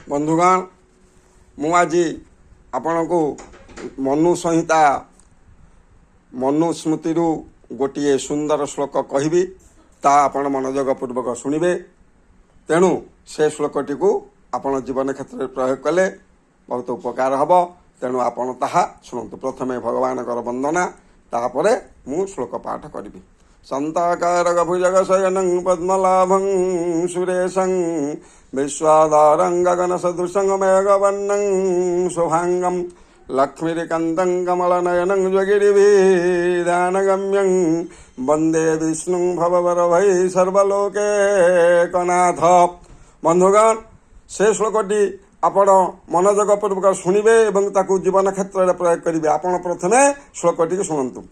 बंधुगण मु आज आपण को मनु संहिता मनुस्मृति गोटे सुंदर श्लोक कहबी ता आपण मनोयोग पूर्वक शुणिबे। तेणु से श्लोकटी को आपण जीवन क्षेत्र में प्रयोग कले बहुत उपकार हम। तेणु आपण ताहा शुणु। प्रथमे भगवान वंदना तापर मु श्लोक पाठ करी। संताकार भुजग शयनं पद्मलाभं सुरेशं विश्वाधारं गगन सदृशं मेघवर्णं शुभांगं लक्ष्मीकान्तं कमलनयनं ज्वगिरिभिदानगम्यं वंदे विष्णुं भववरभै सर्वलोकैकनाथ। बंधुगण से श्लोकटी आपण मनोयोग पूर्वक शुणिबे एवं ताकू जीवन क्षेत्र में प्रयोग करेंगे। आपण प्रथमे श्लोकटी शुणु।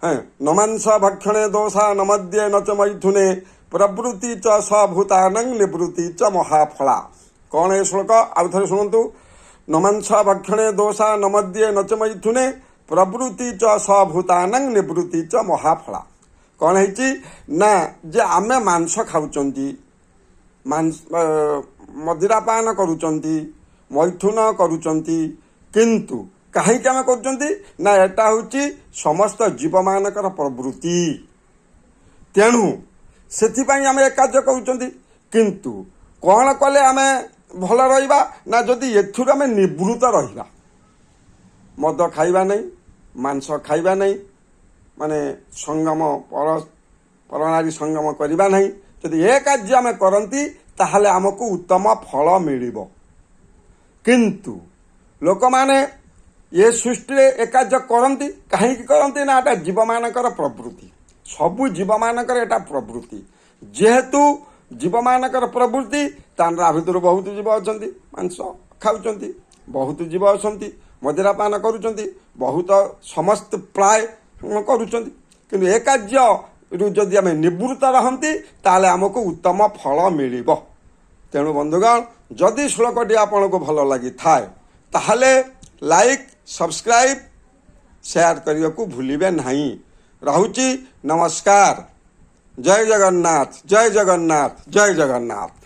न मांस भक्षणे दोषा न मद्ये न च मैथुने प्रवृत्ति च सभूतानं निवृत्ति च महाफला। कौन है श्लोक आउ थे शुणु। न मांस भक्षणे दोषा न मद्ये न च मैथुने प्रवृत्ति च सभूतानं निवृत्ति च महाफला। कौन है ना जे आमे मांस खाऊचंती मदिरापान करुचंती मैथुन करुचंती किंतु कहीं आम कर ना एटा हूँ समस्त जीव मानकर प्रवृत्ति। तेणु से आम ए कार्य कर किंतु कौन कले आम भल रहा ना जदि एथुर आम निवृत्त रहा मद खाइबा नहीं मांस खाइबा नहीं माने संगम परनारी संगम करवा नहीं जदि ए कार्य आम करती ताहले आमको उत्तम फल मिलिबो। किंतु लोक माने ये सृष्टि ए कार्य करती कहीं करती ना एटा जीव मानकर प्रवृत्ति। सबु जीव मानकर एटा प्रवृत्ति जेहेतु जीव मानकर प्रवृत्ति तार भितर बहुत जीव अच्छा मांस खाऊंट बहुत जीव अच्छा मदिरापान करुँच बहुत समस्त प्राय करुँच कि ए कार्य जदि आम निवृत्त रहती ताले आमको उत्तम फल मिलिबो। तेणु बंधुगण जदि श्लोकटी आपन को भल लगी थाए ताहले लाइक सब्सक्राइब शेयर करने को भूलिबे नहीं। रहुची नमस्कार। जय जगन्नाथ जय जगन्नाथ जय जगन्नाथ।